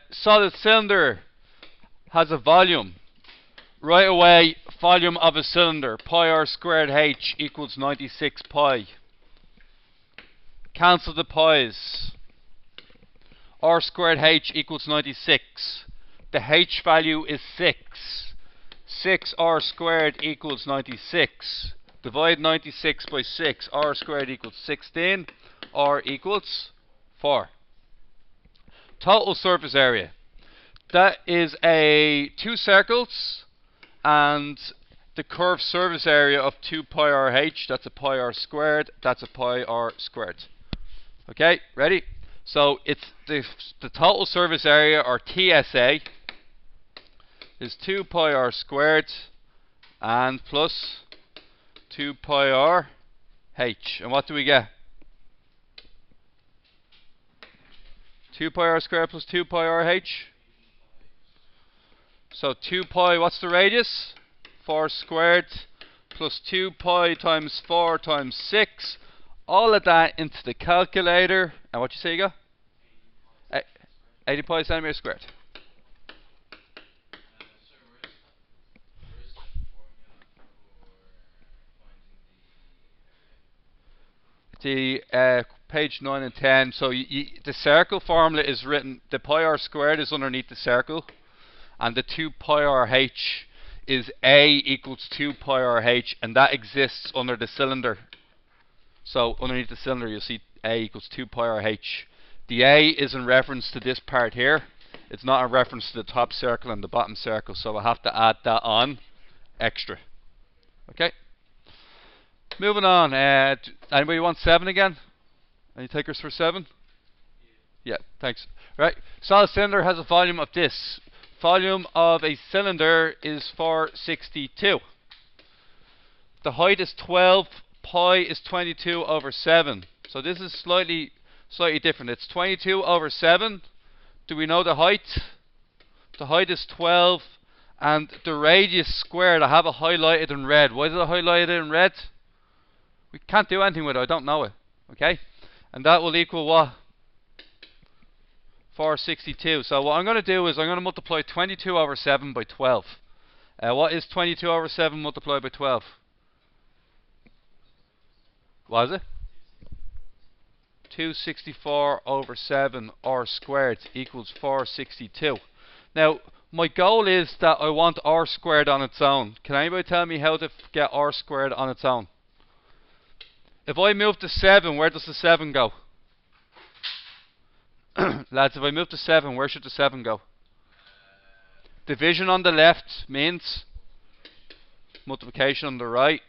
Solid cylinder has a volume. Right away, volume of a cylinder, pi r squared h equals 96 pi. Cancel the pi's. R squared h equals 96. The h value is 6. 6r squared equals 96. Divide 96 by 6. R squared equals 16. R equals 4. Total surface area. That is two circles and the curved surface area of 2 pi r h. That's a pi r squared. That's a pi r squared. Okay, ready? So it's the total surface area, or TSA, is 2 pi r squared and plus 2 pi r h. And what do we get? 2 pi r squared plus 2 pi r h. So 2 pi, what's the radius? 4 squared plus 2 pi times 4 times 6. All of that into the calculator. And what you say you got? 80 pi centimeters squared. The page 9 and 10. So the circle formula is written. The pi r squared is underneath the circle, and the 2 pi r h is a equals 2 pi r h, and that exists under the cylinder. So underneath the cylinder, you'll see a equals 2 pi r h. The a is in reference to this part here. It's not in reference to the top circle and the bottom circle, so I have to add that on extra. Okay. Moving on. Anybody want 7 again? Any takers for 7? Yeah, thanks. Right. Solid cylinder has a volume of this. Volume of a cylinder is 462. The height is 12. Pi is 22 over 7. So this is slightly different. It's 22 over 7. Do we know the height? The height is 12. And the radius squared, I have it highlighted in red. Why did I highlight it in red? We can't do anything with it. I don't know it. Okay? And that will equal what? 462. So what I'm going to do is I'm going to multiply 22 over 7 by 12. What is 22 over 7 multiplied by 12? What is it? 264 over 7 r squared equals 462. Now, my goal is that I want r squared on its own. Can anybody tell me how to get r squared on its own? If I move to 7, where does the 7 go? Lads, if I move to 7, where should the 7 go? Division on the left means multiplication on the right.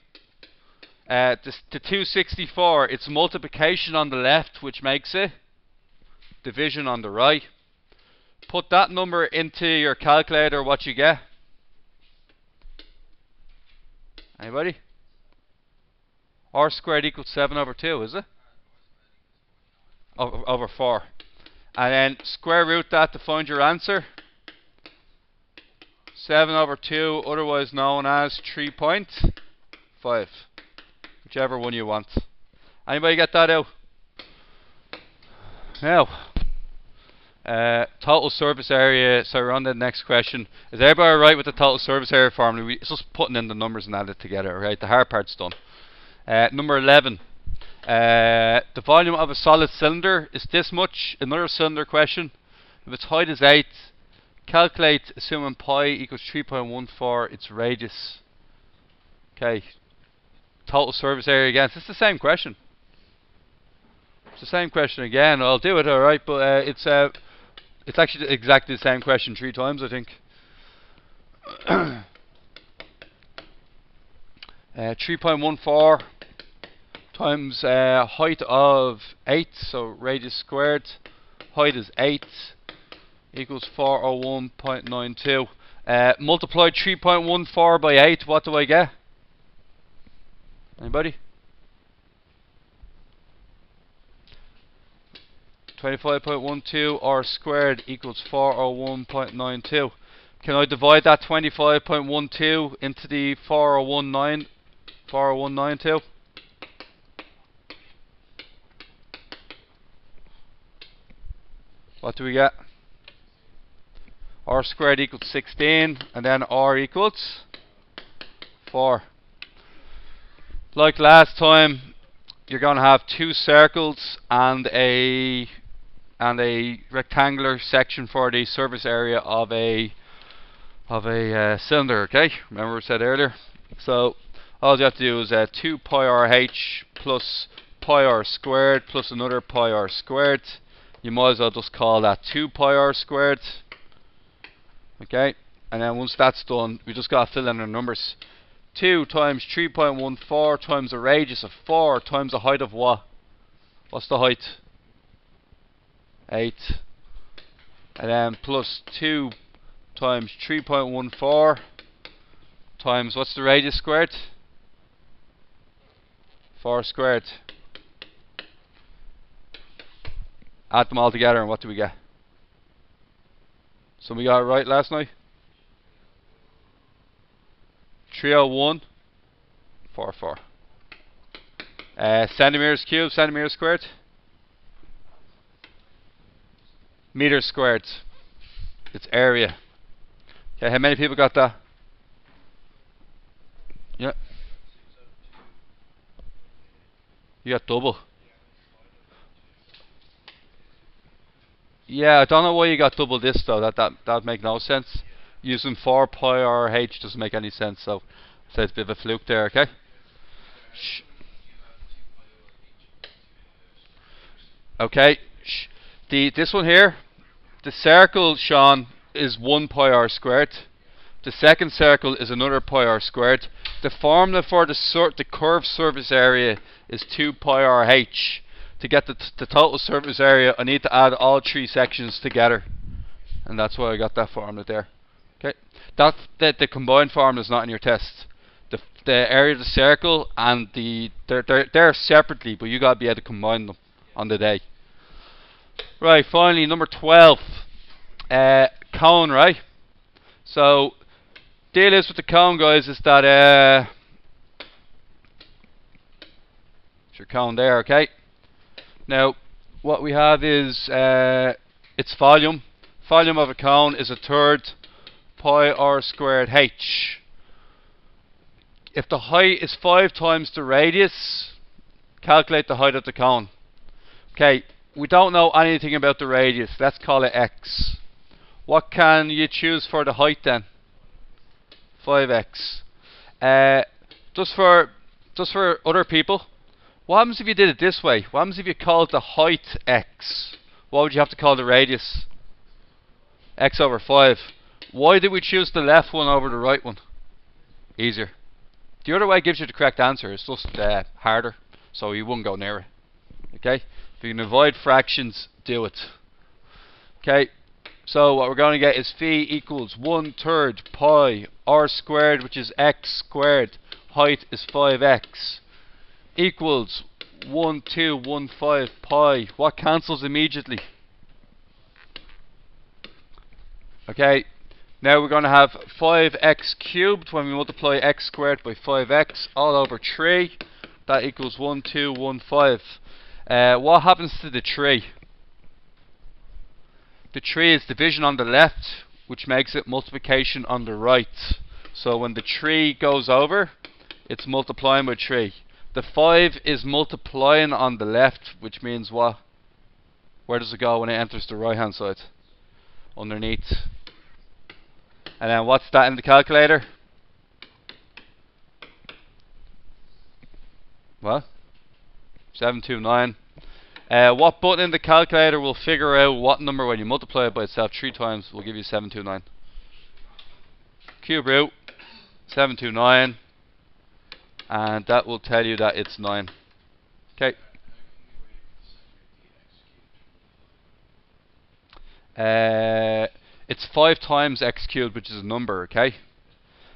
The 264, it's multiplication on the left, which makes it division on the right. Put that number into your calculator, what you get? Anybody? R squared equals 7 over 2, is it? Over 4. And then square root that to find your answer. 7 over 2, otherwise known as 3.5. Whichever one you want. Anybody get that out? Now, total surface area. So we're on the next question. Is everybody alright with the total surface area formula? It's just putting in the numbers and add it together. Right, the hard part's done. Number 11. The volume of a solid cylinder is this much. Another cylinder question. If its height is 8, calculate assuming pi equals 3.14 its radius. Okay. Total surface area again. It's the same question. It's the same question again. I'll do it, alright, but it's actually exactly the same question 3 times, I think. 3.14 times height of 8, so radius squared. Height is 8 equals 401.92. Multiply 3.14 by 8. What do I get? Anybody? 25.12 r squared equals 401.92. Can I divide that 25.12 into the 401.92? What do we get? r squared equals 16, and then r equals 4. Like last time, you're going to have two circles and a rectangular section for the surface area of a cylinder. Okay, remember we said earlier. So all you have to do is 2 pi r h plus pi r squared plus another pi r squared. You might as well just call that 2 pi r squared. Okay, and then once that's done, we just got to fill in our numbers. 2 times 3.14 times the radius of 4 times the height of what? What's the height? 8. And then plus 2 times 3.14 times, what's the radius squared? 4 squared. Add them all together, and what do we get? So we got it right last night? 301.44. Centimeters cubed, centimeters squared. Meters squared. It's area. Okay, how many people got that? Yeah. You got double. Yeah, I don't know why you got double this though. That make no sense. Using 4 pi r h doesn't make any sense. So it's a bit of a fluke there. Okay. Okay. This one here, the circle, Sean, is 1 pi r squared. The second circle is another pi r squared. The formula for the curved surface area is 2 pi r h. To get the total surface area, I need to add all three sections together, and that's why I got that formula there. Okay, the combined formula is not in your test. The area of the circle and they're separately, but you gotta be able to combine them on the day. Right, finally number 12, cone. Right, so deal is with the cone, guys, is that it's your cone there. Okay. Now, what we have is its volume. Volume of a cone is a third pi r squared h. If the height is 5 times the radius, calculate the height of the cone. Okay, we don't know anything about the radius. Let's call it x. What can you choose for the height then? 5x. Just for other people, what happens if you did it this way? What happens if you called the height x? What would you have to call the radius? X over 5. Why did we choose the left one over the right one? Easier. The other way gives you the correct answer. It's just harder, so you wouldn't go near it. Okay? If you can avoid fractions, do it. Okay? So what we're going to get is phi equals 1/3 pi r squared, which is x squared. Height is 5x. Equals 1215 pi. What cancels immediately? Okay, now we're going to have 5x cubed when we multiply x squared by 5x all over 3. That equals 1215. What happens to the 3? The 3 is division on the left, which makes it multiplication on the right. So when the 3 goes over, it's multiplying by 3. The 5 is multiplying on the left, which means what? Where does it go when it enters the right hand side? Underneath. And then what's that in the calculator? What? 729. What button in the calculator will figure out what number when you multiply it by itself 3 times will give you 729? Cube root 729. And that will tell you that it's 9. Okay. It's 5 times x cubed, which is a number, okay?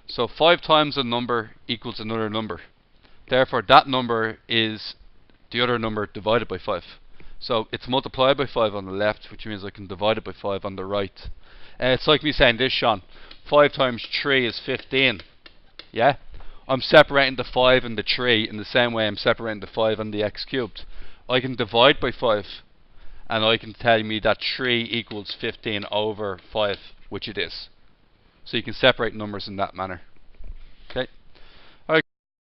So 5 times a number equals another number. Therefore, that number is the other number divided by 5. So it's multiplied by 5 on the left, which means I can divide it by 5 on the right. It's like me saying this, Sean. 5 times 3 is 15. Yeah? I'm separating the 5 and the 3 in the same way I'm separating the 5 and the x cubed. I can divide by 5, and I can tell me that 3 equals 15 over 5, which it is. So you can separate numbers in that manner.